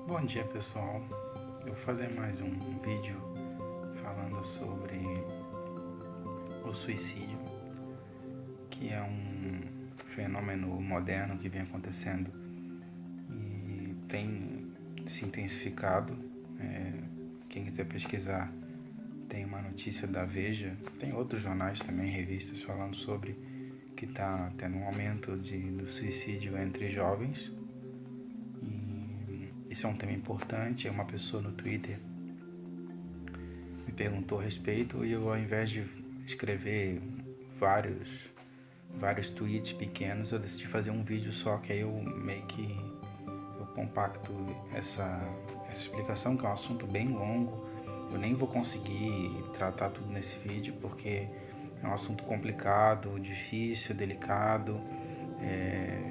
Bom dia, pessoal. Eu vou fazer mais um vídeo falando sobre o suicídio, que é um fenômeno moderno que vem acontecendo e tem se intensificado. Quem quiser pesquisar, tem uma notícia da Veja, tem outros jornais também, revistas, falando sobre que está tendo um aumento do suicídio entre jovens. Isso é um tema importante. Uma pessoa no Twitter me perguntou a respeito e eu, ao invés de escrever vários tweets pequenos, eu decidi fazer um vídeo só, que aí eu meio que eu compacto essa explicação, que é um assunto bem longo. Eu nem vou conseguir tratar tudo nesse vídeo, porque é um assunto complicado, difícil, delicado.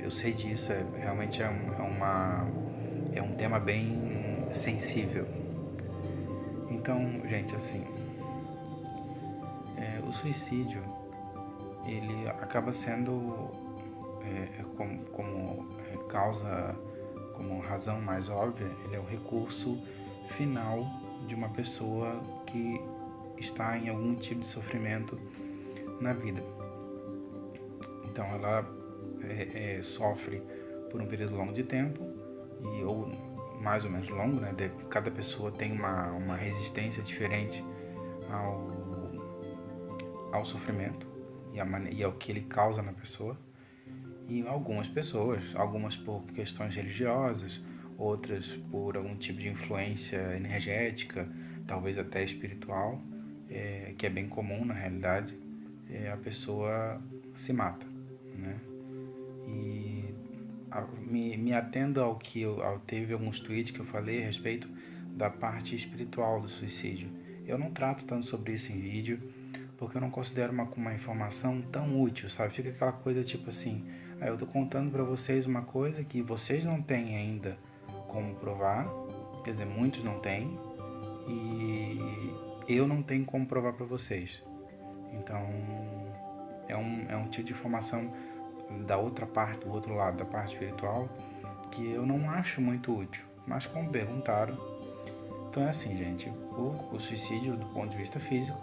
Eu sei disso, realmente é um tema bem sensível. Então, gente, assim, o suicídio, ele acaba sendo como causa, como razão mais óbvia, ele é o recurso final de uma pessoa que está em algum tipo de sofrimento na vida. Então ela sofre por um período longo de tempo, ou mais ou menos longo, né? Cada pessoa tem uma resistência diferente ao sofrimento e ao que ele causa na pessoa. E algumas pessoas, algumas por questões religiosas, outras por algum tipo de influência energética, talvez até espiritual, que é bem comum na realidade, a pessoa se mata, né? E me atendo ao que teve alguns tweets que eu falei a respeito da parte espiritual do suicídio. Eu não trato tanto sobre isso em vídeo, porque eu não considero uma informação tão útil, sabe? Fica aquela coisa tipo assim, eu tô contando para vocês uma coisa que vocês não têm ainda como provar, quer dizer, muitos não têm, e eu não tenho como provar para vocês. Então, é um tipo de informação da outra parte, do outro lado, da parte espiritual, que eu não acho muito útil, mas como perguntaram. Então é assim, gente, o suicídio do ponto de vista físico,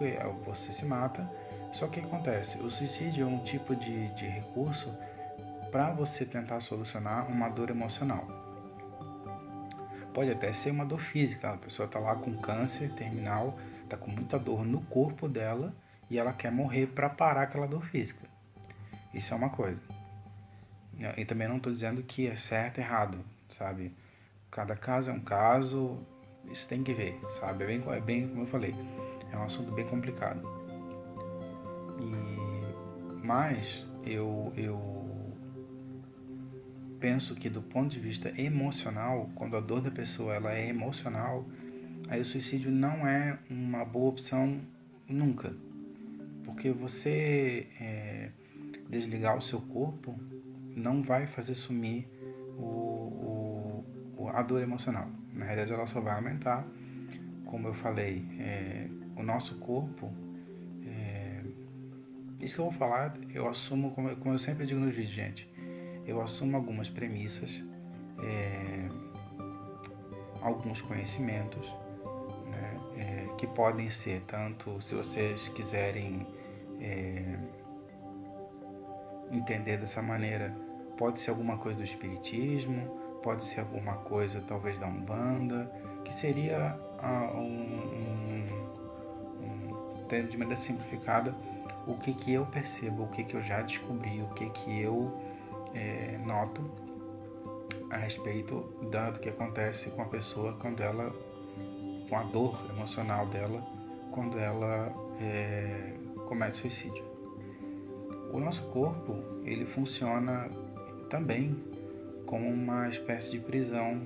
você se mata, só que o que acontece? O suicídio é um tipo de recurso para você tentar solucionar uma dor emocional. Pode até ser uma dor física, a pessoa está lá com câncer terminal, está com muita dor no corpo dela e ela quer morrer para parar aquela dor física. Isso é uma coisa. E também não estou dizendo que é certo e errado, sabe? Cada caso é um caso, isso tem que ver, sabe? É bem como eu falei, é um assunto bem complicado. Mas eu penso que do ponto de vista emocional, quando a dor da pessoa ela é emocional, aí o suicídio não é uma boa opção nunca. Porque você desligar o seu corpo não vai fazer sumir a dor emocional. Na realidade, ela só vai aumentar. Como eu falei, o nosso corpo, isso que eu vou falar, eu assumo, como eu sempre digo nos vídeos, gente, eu assumo algumas premissas, alguns conhecimentos, né, que podem ser tanto, se vocês quiserem entender dessa maneira, pode ser alguma coisa do espiritismo, pode ser alguma coisa talvez da Umbanda, que seria de maneira simplificada, o que eu percebo, o que eu já descobri, o que eu noto a respeito do que acontece com a pessoa quando ela, com a dor emocional dela, quando ela comete suicídio. O nosso corpo, ele funciona também como uma espécie de prisão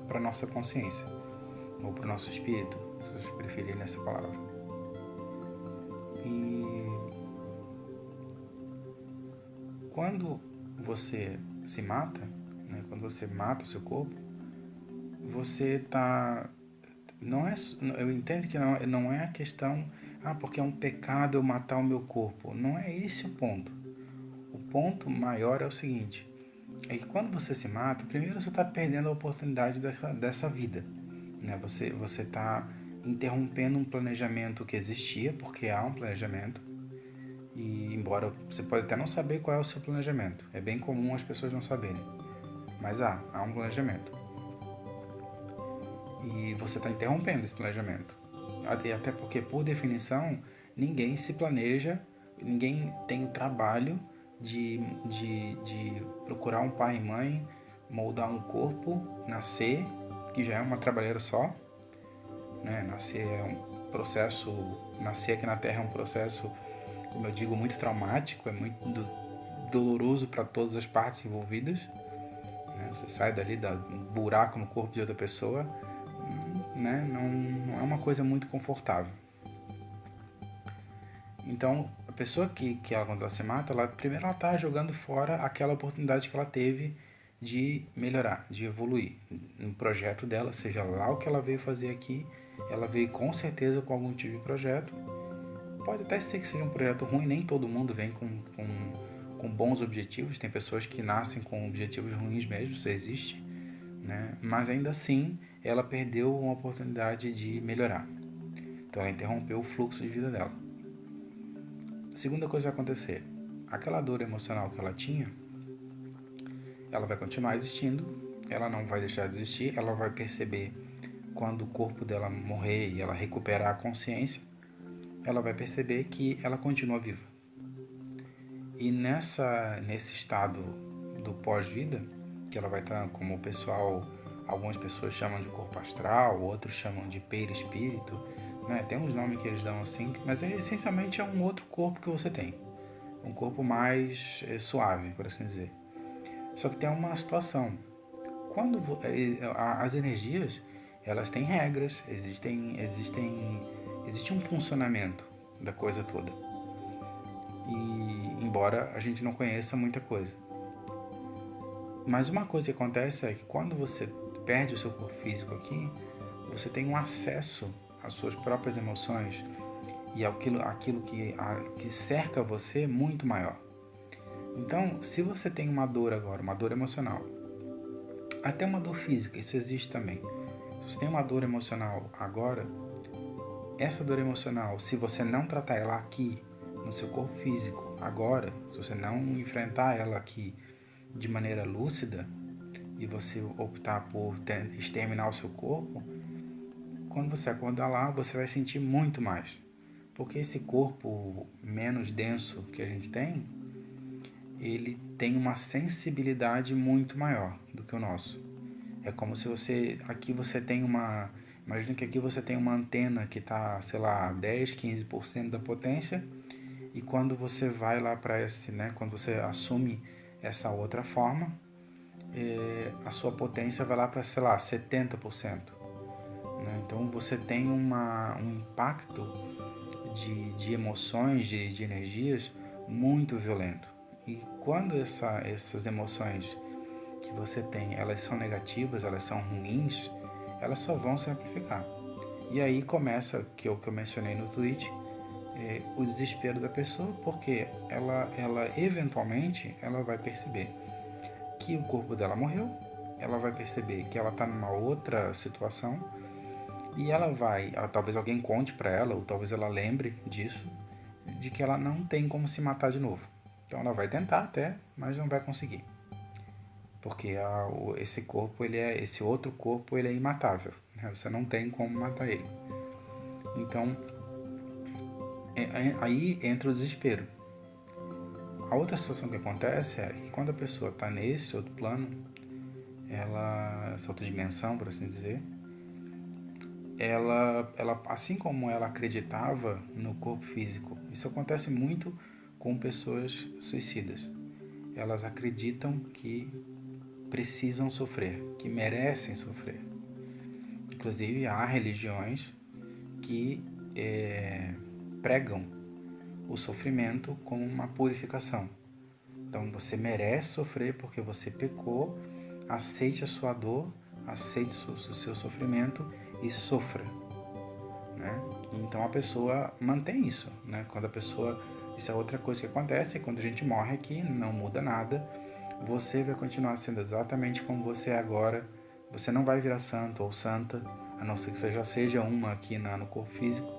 para a nossa consciência, ou para o nosso espírito, se vocês preferirem essa palavra. E quando você se mata, né, quando você mata o seu corpo, você está... eu entendo que não é a questão, porque é um pecado eu matar o meu corpo. Não é esse o ponto. O ponto maior é o seguinte: é que quando você se mata, primeiro você está perdendo a oportunidade dessa vida, né? Você está interrompendo um planejamento que existia, porque há um planejamento, e embora você pode até não saber qual é o seu planejamento, é bem comum as pessoas não saberem, mas há um planejamento. E você está interrompendo esse planejamento. Até porque, por definição, ninguém se planeja, ninguém tem o trabalho de procurar um pai e mãe, moldar um corpo, nascer, que já é uma trabalheira só, né? Nascer é um processo, nascer aqui na Terra é um processo, como eu digo, muito traumático, é muito doloroso para todas as partes envolvidas, né? Você sai dali, dá um buraco no corpo de outra pessoa, né? Não é uma coisa muito confortável. Então, a pessoa quando ela se mata, primeiro ela está jogando fora aquela oportunidade que ela teve de melhorar, de evoluir no projeto dela, seja lá o que ela veio fazer aqui. Ela veio com certeza com algum tipo de projeto. Pode até ser que seja um projeto ruim, nem todo mundo vem com bons objetivos. Tem pessoas que nascem com objetivos ruins mesmo, isso existe, né? Mas ainda assim, ela perdeu uma oportunidade de melhorar. Então ela interrompeu o fluxo de vida dela. A segunda coisa que vai acontecer, aquela dor emocional que ela tinha, ela vai continuar existindo, ela não vai deixar de existir, ela vai perceber quando o corpo dela morrer e ela recuperar a consciência, ela vai perceber que ela continua viva. E nesse estado do pós-vida, que ela vai estar, como o pessoal, algumas pessoas chamam de corpo astral, outros chamam de perispírito, né? Tem uns nomes que eles dão assim, mas essencialmente é um outro corpo que você tem. Um corpo mais suave, por assim dizer. Só que tem uma situação. Quando as energias, elas têm regras, existe um funcionamento da coisa toda. E embora a gente não conheça muita coisa. Mas uma coisa que acontece é que quando você perde o seu corpo físico aqui, você tem um acesso às suas próprias emoções e aquilo que cerca você muito maior. Então, se você tem uma dor agora, uma dor emocional, até uma dor física, isso existe também. Se você tem uma dor emocional agora, essa dor emocional, se você não tratar ela aqui, no seu corpo físico, agora, se você não enfrentar ela aqui de maneira lúcida e você optar por exterminar o seu corpo, quando você acordar lá, você vai sentir muito mais. Porque esse corpo menos denso que a gente tem, ele tem uma sensibilidade muito maior do que o nosso. É como se aqui você tem imagina que aqui você tem uma antena que está, sei lá, 10, 15% da potência, e quando você vai lá para quando você assume essa outra forma, a sua potência vai lá para, sei lá, 70%. Né? Então você tem um impacto de emoções, de energias muito violento. E quando essas emoções que você tem, elas são negativas, elas são ruins, elas só vão se amplificar. E aí começa, que eu mencionei no tweet, o desespero da pessoa, porque ela eventualmente ela vai perceber que o corpo dela morreu, ela vai perceber que ela está numa outra situação e talvez alguém conte para ela, ou talvez ela lembre disso, de que ela não tem como se matar de novo. Então ela vai tentar até, mas não vai conseguir. Porque esse outro corpo, ele é imatável, né? Você não tem como matar ele. Então, aí entra o desespero. A outra situação que acontece é que quando a pessoa está nesse outro plano, essa outra dimensão, por assim dizer, ela, assim como ela acreditava no corpo físico, isso acontece muito com pessoas suicidas. Elas acreditam que precisam sofrer, que merecem sofrer. Inclusive, há religiões que pregam o sofrimento como uma purificação. Então, você merece sofrer porque você pecou, aceite a sua dor, aceite o seu sofrimento e sofra. Né? Então, a pessoa mantém isso. Né? Isso é outra coisa que acontece, quando a gente morre aqui, não muda nada, você vai continuar sendo exatamente como você é agora. Você não vai virar santo ou santa, a não ser que você já seja uma aqui no corpo físico.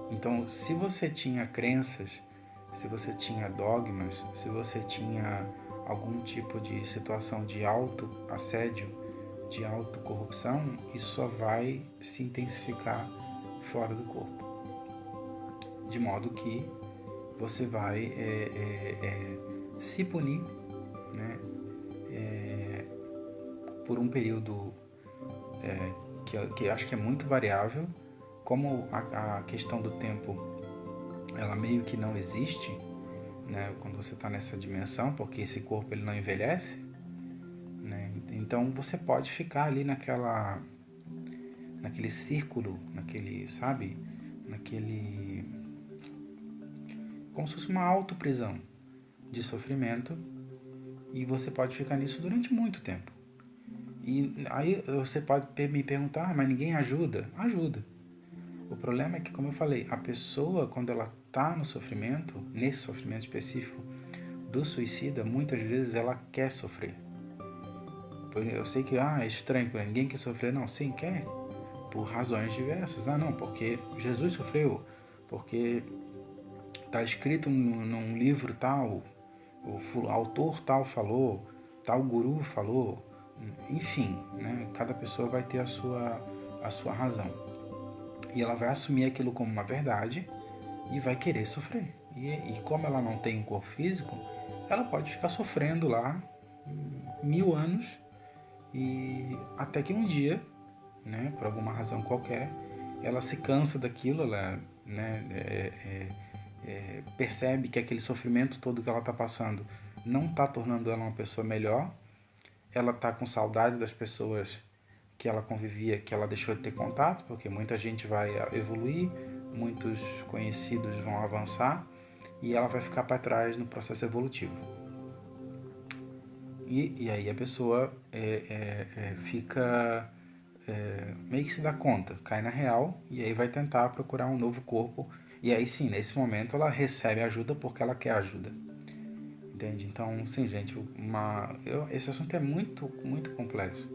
Então, se você tinha crenças, se você tinha dogmas, se você tinha algum tipo de situação de auto-assédio, de autocorrupção, isso só vai se intensificar fora do corpo. De modo que você vai se punir, né, por um período que acho que é muito variável. Como a questão do tempo, ela meio que não existe, né, quando você está nessa dimensão, porque esse corpo ele não envelhece, né? Então você pode ficar ali naquele círculo, sabe, como se fosse uma autoprisão de sofrimento, e você pode ficar nisso durante muito tempo. E aí você pode me perguntar, mas ninguém ajuda? Ajuda. O problema é que, como eu falei, a pessoa, quando ela está no sofrimento, nesse sofrimento específico do suicida, muitas vezes ela quer sofrer. Eu sei que é estranho, ninguém quer sofrer. Não, sim, quer, por razões diversas. Não, porque Jesus sofreu, porque está escrito num livro tal, o autor tal falou, tal guru falou. Enfim, né? Cada pessoa vai ter a sua razão. E ela vai assumir aquilo como uma verdade e vai querer sofrer. E como ela não tem um corpo físico, ela pode ficar sofrendo lá 1000 anos, e até que um dia, né, por alguma razão qualquer, ela se cansa daquilo, ela, né, percebe que aquele sofrimento todo que ela está passando não está tornando ela uma pessoa melhor. Ela está com saudade das pessoas que ela convivia, que ela deixou de ter contato, porque muita gente vai evoluir, muitos conhecidos vão avançar, e ela vai ficar para trás no processo evolutivo. E aí a pessoa fica, meio que se dá conta, cai na real, e aí vai tentar procurar um novo corpo, e aí sim, nesse momento ela recebe ajuda porque ela quer ajuda. Entende? Então, sim, gente, esse assunto é muito, muito complexo.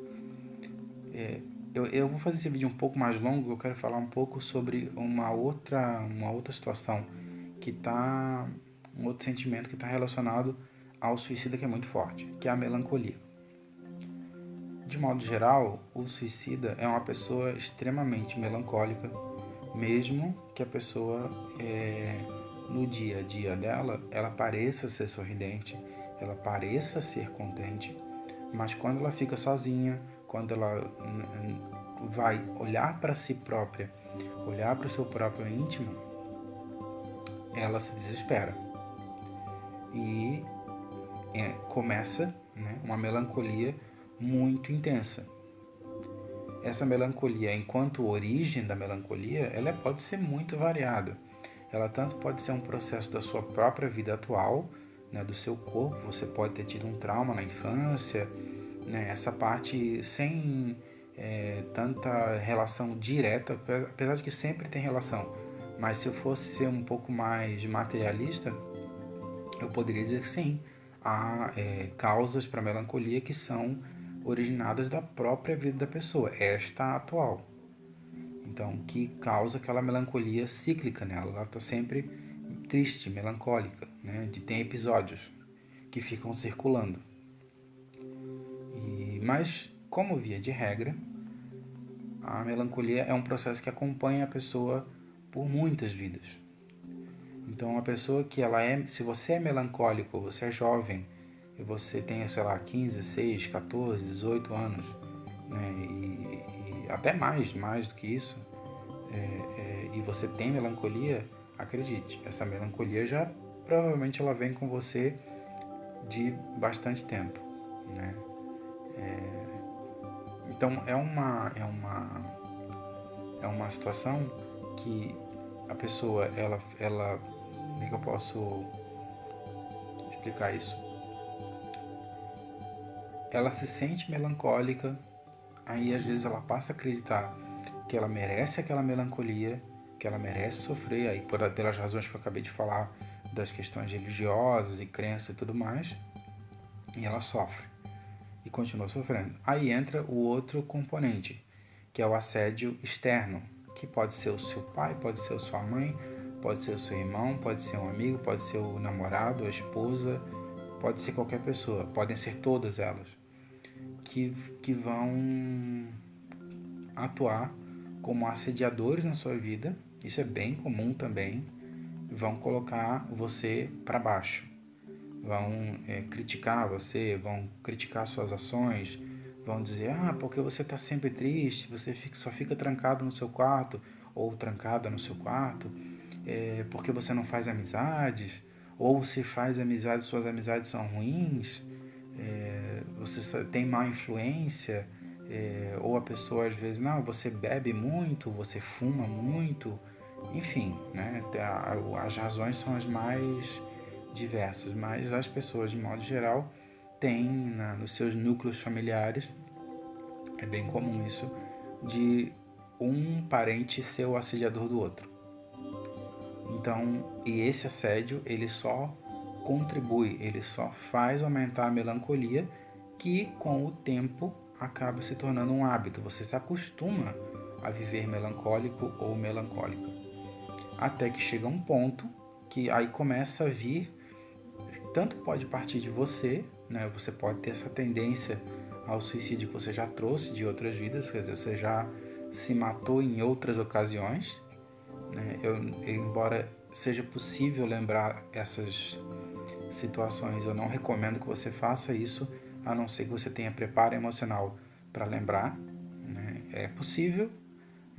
Eu vou fazer esse vídeo um pouco mais longo. Eu quero falar um pouco sobre uma outra situação que tá, um outro sentimento que está relacionado ao suicida, que é muito forte, que é a melancolia. De modo geral, o suicida é uma pessoa extremamente melancólica, mesmo que a pessoa, no dia a dia dela, ela pareça ser sorridente, ela pareça ser contente, mas quando ela fica sozinha, quando ela vai olhar para si própria, olhar para o seu próprio íntimo, ela se desespera e começa, né, uma melancolia muito intensa. Essa melancolia, enquanto origem da melancolia, ela pode ser muito variada. Ela tanto pode ser um processo da sua própria vida atual, né, do seu corpo. Você pode ter tido um trauma na infância, né, essa parte sem tanta relação direta, apesar de que sempre tem relação. Mas se eu fosse ser um pouco mais materialista, eu poderia dizer que sim, há causas para a melancolia que são originadas da própria vida da pessoa, esta atual. Então, que causa aquela melancolia cíclica nela. Ela está sempre triste, melancólica, né? Tem episódios que ficam circulando. Mas, como via de regra, a melancolia é um processo que acompanha a pessoa por muitas vidas. Então, a pessoa que se você é melancólico, você é jovem, e você tem, sei lá, 15, 6, 14, 18 anos, né, e até mais do que isso, e você tem melancolia, acredite, essa melancolia já provavelmente ela vem com você de bastante tempo, né? Então é uma situação que a pessoa, como é que eu posso explicar isso? Ela se sente melancólica, aí às vezes ela passa a acreditar que ela merece aquela melancolia, que ela merece sofrer, aí pelas razões que eu acabei de falar, das questões religiosas e crenças e tudo mais, e ela sofre e continua sofrendo. Aí entra o outro componente, que é o assédio externo, que pode ser o seu pai, pode ser a sua mãe, pode ser o seu irmão, pode ser um amigo, pode ser o namorado, a esposa, pode ser qualquer pessoa, podem ser todas elas, que vão atuar como assediadores na sua vida. Isso é bem comum também. Vão colocar você para baixo, vão criticar você, vão criticar suas ações, vão dizer, porque você está sempre triste, você só fica trancado no seu quarto, ou trancada no seu quarto, porque você não faz amizades, ou se faz amizades, suas amizades são ruins, você tem má influência, ou a pessoa às vezes, não, você bebe muito, você fuma muito, enfim, né? As razões são as mais diversas, mas as pessoas, de modo geral, têm nos seus núcleos familiares, é bem comum isso, de um parente ser o assediador do outro. Então, e esse assédio, ele só contribui, ele só faz aumentar a melancolia, que com o tempo acaba se tornando um hábito. Você se acostuma a viver melancólico ou melancólica. Até que chega um ponto que aí começa a vir, tanto pode partir de você, né? Você pode ter essa tendência ao suicídio que você já trouxe de outras vidas, quer dizer, você já se matou em outras ocasiões, né? Embora seja possível lembrar essas situações, eu não recomendo que você faça isso, a não ser que você tenha preparo emocional para lembrar, né? É possível,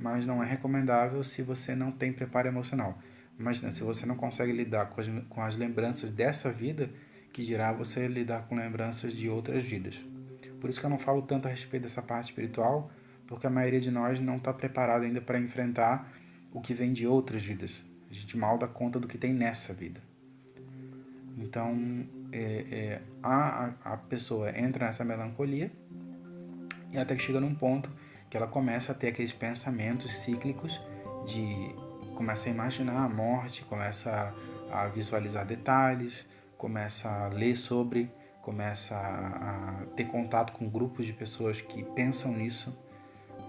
mas não é recomendável se você não tem preparo emocional. Imagina, se você não consegue lidar com as lembranças dessa vida, que dirá você lidar com lembranças de outras vidas. Por isso que eu não falo tanto a respeito dessa parte espiritual, porque a maioria de nós não está preparado ainda para enfrentar o que vem de outras vidas. A gente mal dá conta do que tem nessa vida. Então, a pessoa entra nessa melancolia e até que chega num ponto que ela começa a ter aqueles pensamentos cíclicos de começa a imaginar a morte, começa a visualizar detalhes, começa a ler sobre, começa a ter contato com grupos de pessoas que pensam nisso,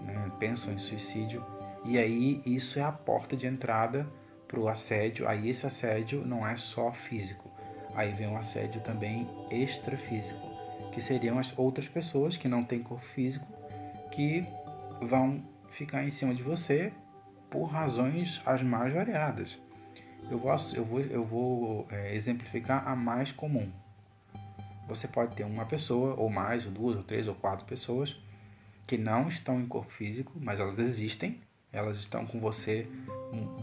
né, pensam em suicídio, e aí isso é a porta de entrada para o assédio. Aí esse assédio não é só físico, aí vem um assédio também extrafísico, que seriam as outras pessoas que não têm corpo físico, que vão ficar em cima de você por razões as mais variadas. Eu vou exemplificar a mais comum. Você pode ter uma pessoa, ou mais, ou duas, ou três, ou quatro pessoas que não estão em corpo físico, mas elas existem, elas estão com você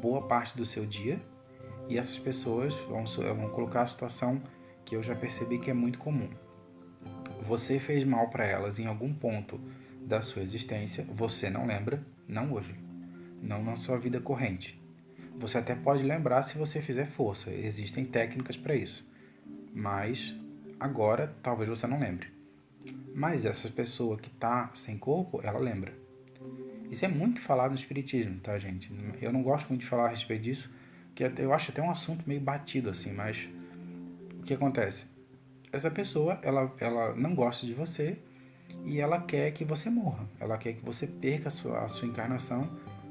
boa parte do seu dia, e essas pessoas vão colocar a situação que eu já percebi que é muito comum. Você fez mal para elas em algum ponto da sua existência, você não lembra, não hoje, não na sua vida corrente. Você até pode lembrar se você fizer força, existem técnicas para isso, mas agora talvez você não lembre. Mas essa pessoa que está sem corpo, ela lembra. Isso é muito falado no espiritismo, tá, gente? Eu não gosto muito de falar a respeito disso, porque eu acho até um assunto meio batido, assim, mas o que acontece? Essa pessoa, ela não gosta de você e ela quer que você morra. Ela quer que você perca a sua encarnação,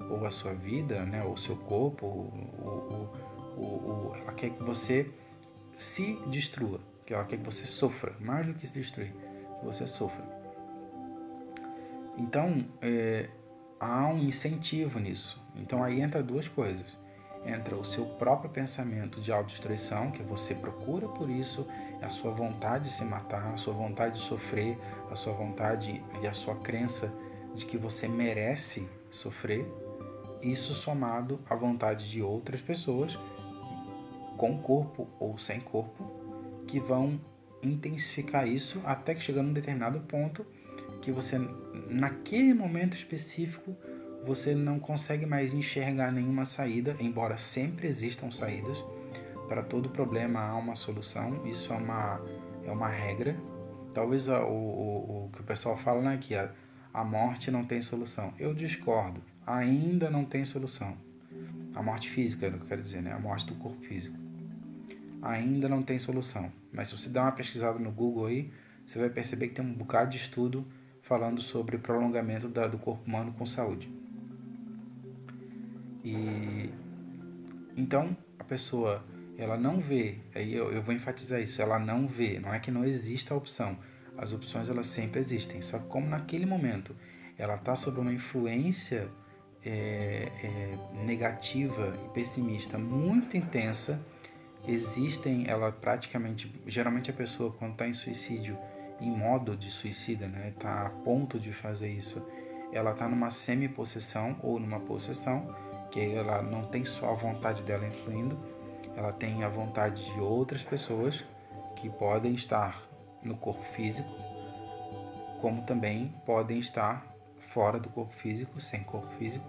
ou a sua vida, né, ou o seu corpo, ela quer que você se destrua, que ela quer que você sofra, mais do que se destruir, que você sofra. Então, há um incentivo nisso. Então aí entra duas coisas. Entra o seu próprio pensamento de autodestruição, que você procura por isso, a sua vontade de se matar, a sua vontade de sofrer, a sua vontade e a sua crença de que você merece sofrer. Isso somado à vontade de outras pessoas, com corpo ou sem corpo, que vão intensificar isso até que chega num determinado ponto que você, naquele momento específico, você não consegue mais enxergar nenhuma saída, embora sempre existam saídas. Para todo problema há uma solução, isso é uma regra. Talvez o que o pessoal fala, né, que a morte não tem solução. Eu discordo, ainda não tem solução. A morte física, eu quero dizer, né, a morte do corpo físico. ainda não tem solução. Mas se você dá uma pesquisada no Google aí, você vai perceber que tem um bocado de estudo falando sobre prolongamento do corpo humano com saúde. E então a pessoa, ela não vê, aí eu vou enfatizar isso, ela não vê, não é que não exista a opção, as opções elas sempre existem, só que como naquele momento ela está sob uma influência negativa e pessimista muito intensa, ela praticamente, geralmente a pessoa quando está em suicídio, em modo de suicida, né, está a ponto de fazer isso, ela está numa semi-possessão ou numa possessão, que ela não tem só a vontade dela influindo, ela tem a vontade de outras pessoas que podem estar no corpo físico, como também podem estar fora do corpo físico, sem corpo físico,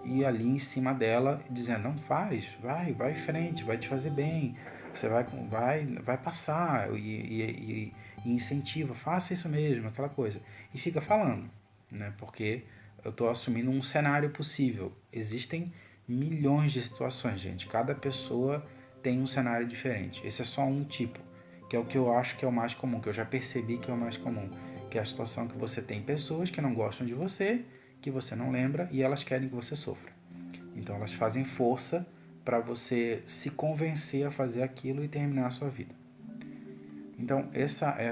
e ali em cima dela dizendo, não faz, vai em frente, vai te fazer bem, você vai passar, e incentiva, faça isso mesmo, aquela coisa. E fica falando, né? Porque eu estou assumindo um cenário possível. Existem milhões de situações, gente. Cada pessoa tem um cenário diferente. Esse é só um tipo, que é o que eu acho que é o mais comum, que eu já percebi que é o mais comum, que é a situação que você tem pessoas que não gostam de você, que você não lembra e elas querem que você sofra. Então elas fazem força para você se convencer a fazer aquilo e terminar a sua vida. Então essa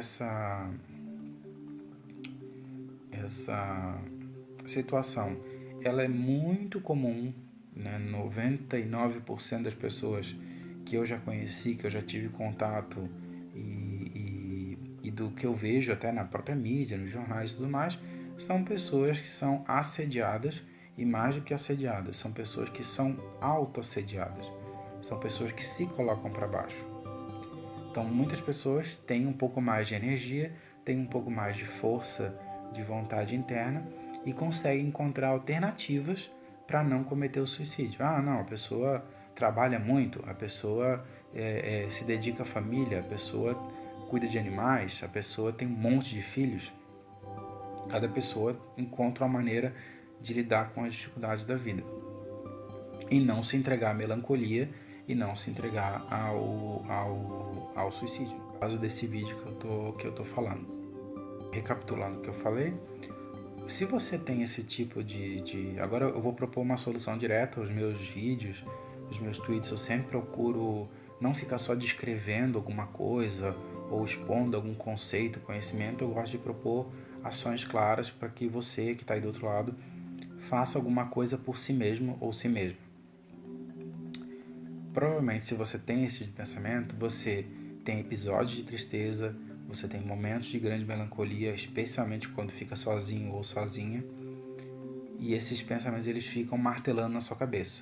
situação, ela é muito comum, né? 99% das pessoas que eu já conheci, que eu já tive contato e do que eu vejo até na própria mídia, nos jornais e tudo mais, são pessoas que são assediadas e mais do que assediadas, são pessoas que são autoassediadas, são pessoas que se colocam para baixo. Então muitas pessoas têm um pouco mais de energia, têm um pouco mais de força, de vontade interna e conseguem encontrar alternativas para não cometer o suicídio. Ah, não, a pessoa trabalha muito, a pessoa se dedica à família, a pessoa cuida de animais, a pessoa tem um monte de filhos. Cada pessoa encontra uma maneira de lidar com as dificuldades da vida e não se entregar à melancolia e não se entregar ao suicídio. No caso desse vídeo que eu tô falando. Recapitulando o que eu falei, se você tem esse tipo Agora eu vou propor uma solução direta aos meus vídeos, os meus tweets, eu sempre procuro não ficar só descrevendo alguma coisa ou expondo algum conceito, conhecimento, eu gosto de propor ações claras para que você que está aí do outro lado faça alguma coisa por si mesmo ou si mesmo. Provavelmente, se você tem esse tipo de pensamento, você tem episódios de tristeza, você tem momentos de grande melancolia, especialmente quando fica sozinho ou sozinha, e esses pensamentos eles ficam martelando na sua cabeça.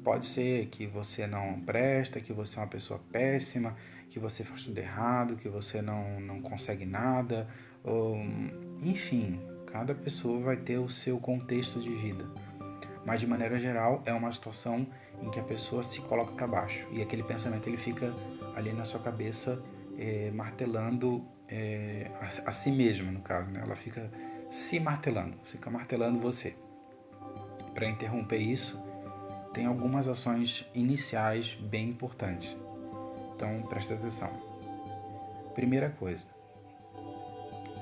Pode ser que você não presta, que você é uma pessoa péssima, que você faz tudo errado, que você não consegue nada, ou, enfim, cada pessoa vai ter o seu contexto de vida. Mas de maneira geral é uma situação em que a pessoa se coloca para baixo e aquele pensamento ele fica ali na sua cabeça martelando a si mesma, no caso, né? Ela fica se martelando, fica martelando você. Para interromper isso, tem algumas ações iniciais bem importantes. Então presta atenção. Primeira coisa,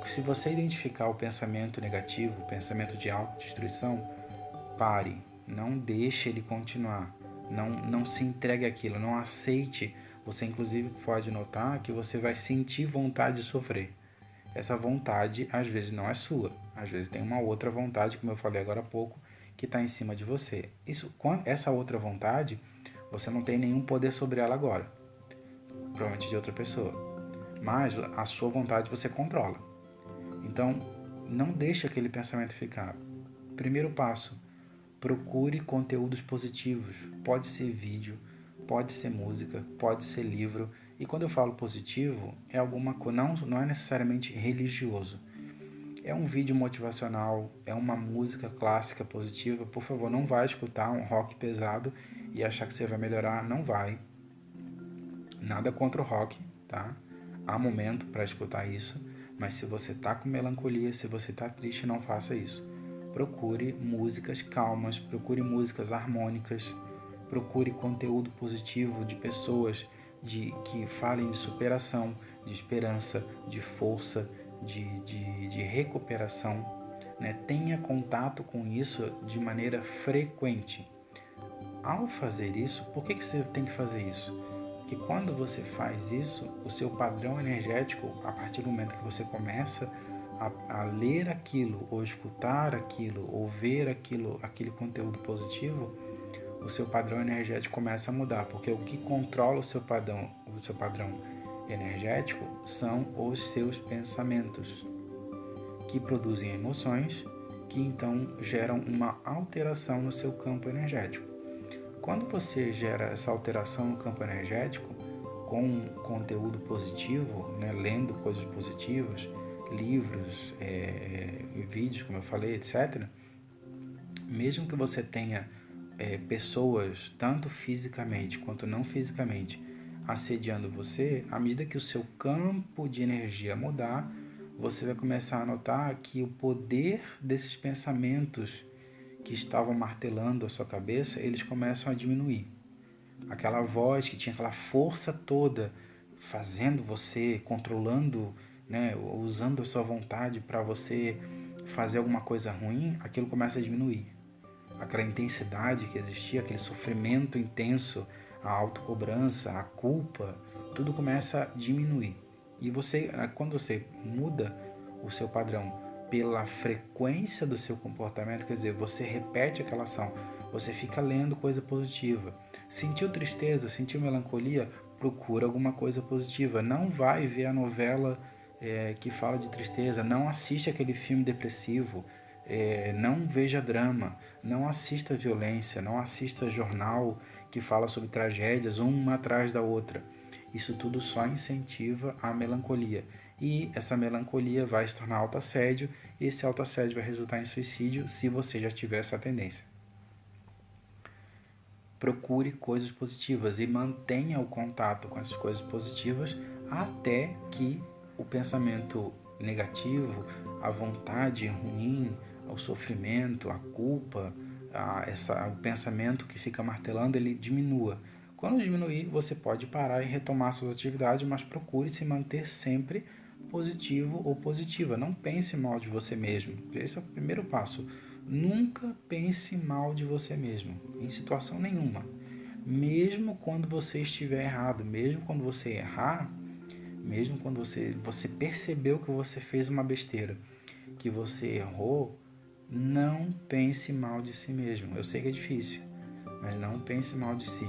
se você identificar o pensamento negativo, o pensamento de autodestruição, pare, não deixe ele continuar, não se entregue àquilo, não aceite. Você inclusive pode notar que você vai sentir vontade de sofrer. Essa vontade às vezes não é sua, às vezes tem uma outra vontade, como eu falei agora há pouco, que está em cima de você. Essa outra vontade, você não tem nenhum poder sobre ela agora, provavelmente de outra pessoa, mas a sua vontade você controla. Então, não deixe aquele pensamento ficar. Primeiro passo, procure conteúdos positivos. Pode ser vídeo, pode ser música, pode ser livro. E quando eu falo positivo, é alguma coisa, não é necessariamente religioso. É um vídeo motivacional, é uma música clássica positiva. Por favor, não vai escutar um rock pesado e achar que você vai melhorar. Não vai. Nada contra o rock, tá? Há momento para escutar isso, mas se você tá com melancolia, se você tá triste, não faça isso. Procure músicas calmas, procure músicas harmônicas, procure conteúdo positivo de pessoas que falem de superação, de esperança, de força, de recuperação, né? Tenha contato com isso de maneira frequente. Ao fazer isso, por que você tem que fazer isso? Porque quando você faz isso, o seu padrão energético, a partir do momento que você começa a ler aquilo, ou escutar aquilo, ou ver aquilo, aquele conteúdo positivo, o seu padrão energético começa a mudar, porque o que controla o seu padrão energético são os seus pensamentos, que produzem emoções, que então geram uma alteração no seu campo energético. Quando você gera essa alteração no campo energético, com conteúdo positivo, né, lendo coisas positivas, livros, vídeos, como eu falei, etc., mesmo que você tenha pessoas, tanto fisicamente quanto não fisicamente, assediando você, à medida que o seu campo de energia mudar, você vai começar a notar que o poder desses pensamentos que estavam martelando a sua cabeça, eles começam a diminuir. Aquela voz que tinha aquela força toda, fazendo você, controlando, né, usando a sua vontade para você fazer alguma coisa ruim, aquilo começa a diminuir. Aquela intensidade que existia, aquele sofrimento intenso, a autocobrança, a culpa, tudo começa a diminuir. E você, quando você muda o seu padrão pela frequência do seu comportamento, quer dizer, você repete aquela ação, você fica lendo coisa positiva. Sentiu tristeza, sentiu melancolia, procura alguma coisa positiva. Não vai ver a novela que fala de tristeza, não assiste aquele filme depressivo, não veja drama, não assista violência, não assista jornal que fala sobre tragédias uma atrás da outra. Isso tudo só incentiva a melancolia. E essa melancolia vai se tornar autoassédio, e esse autoassédio vai resultar em suicídio se você já tiver essa tendência. Procure coisas positivas e mantenha o contato com essas coisas positivas até que o pensamento negativo, a vontade ruim, o sofrimento, a culpa, o pensamento que fica martelando, ele diminua. Quando diminuir, você pode parar e retomar suas atividades, mas procure se manter sempre positivo ou positiva. Não pense mal de você mesmo. Esse é o primeiro passo. Nunca pense mal de você mesmo, em situação nenhuma. Mesmo quando você estiver errado, mesmo quando você errar, mesmo quando você percebeu que você fez uma besteira, que você errou, não pense mal de si mesmo. Eu sei que é difícil, mas não pense mal de si.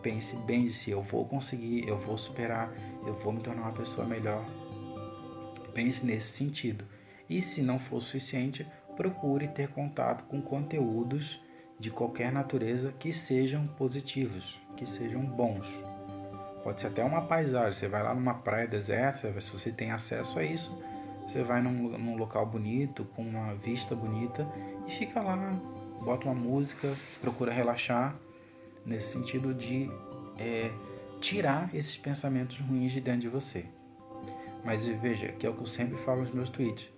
Pense bem de si. Eu vou conseguir, eu vou superar, eu vou me tornar uma pessoa melhor. Pense nesse sentido. E se não for suficiente, procure ter contato com conteúdos de qualquer natureza que sejam positivos, que sejam bons. Pode ser até uma paisagem, você vai lá numa praia deserta, se você tem acesso a isso, você vai num local bonito, com uma vista bonita, e fica lá, bota uma música, procura relaxar, nesse sentido de tirar esses pensamentos ruins de dentro de você. Mas veja, que é o que eu sempre falo nos meus tweets,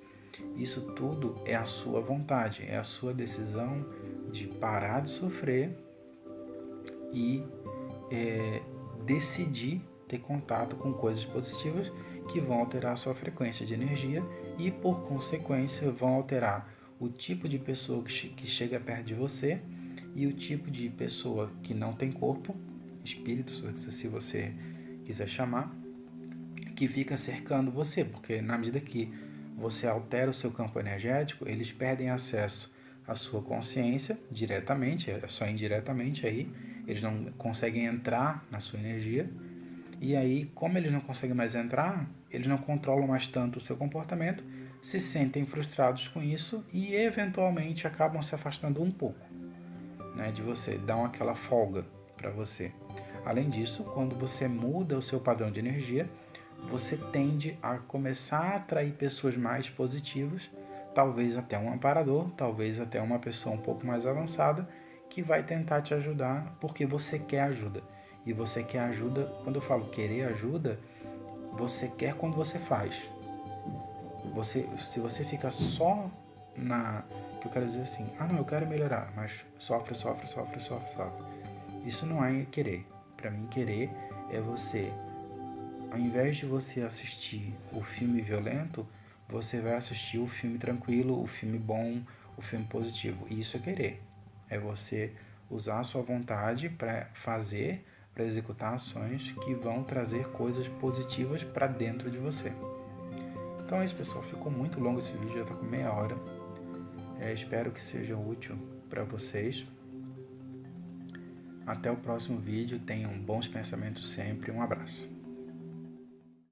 isso tudo é a sua vontade, é a sua decisão de parar de sofrer e decidir ter contato com coisas positivas que vão alterar a sua frequência de energia e, por consequência, vão alterar o tipo de pessoa que chega perto de você e o tipo de pessoa que não tem corpo, espírito, se você quiser chamar, que fica cercando você, porque na medida que você altera o seu campo energético, eles perdem acesso à sua consciência diretamente, é só indiretamente aí, eles não conseguem entrar na sua energia, e aí, como eles não conseguem mais entrar, eles não controlam mais tanto o seu comportamento, se sentem frustrados com isso e eventualmente acabam se afastando um pouco, né, de você, dão aquela folga para você. Além disso, quando você muda o seu padrão de energia, você tende a começar a atrair pessoas mais positivas, talvez até um amparador, talvez até uma pessoa um pouco mais avançada, que vai tentar te ajudar porque você quer ajuda. E você quer ajuda, quando eu falo querer ajuda, você quer quando você faz. Se você fica só que eu quero dizer assim, não, eu quero melhorar, mas sofre. Isso não é querer. Para mim, querer é você, ao invés de você assistir o filme violento, você vai assistir o filme tranquilo, o filme bom, o filme positivo. Isso é querer. É você usar a sua vontade para fazer, para executar ações que vão trazer coisas positivas para dentro de você. Então é isso, pessoal. Ficou muito longo esse vídeo, já está com meia hora. Espero que seja útil para vocês. Até o próximo vídeo. Tenham bons pensamentos sempre. Um abraço.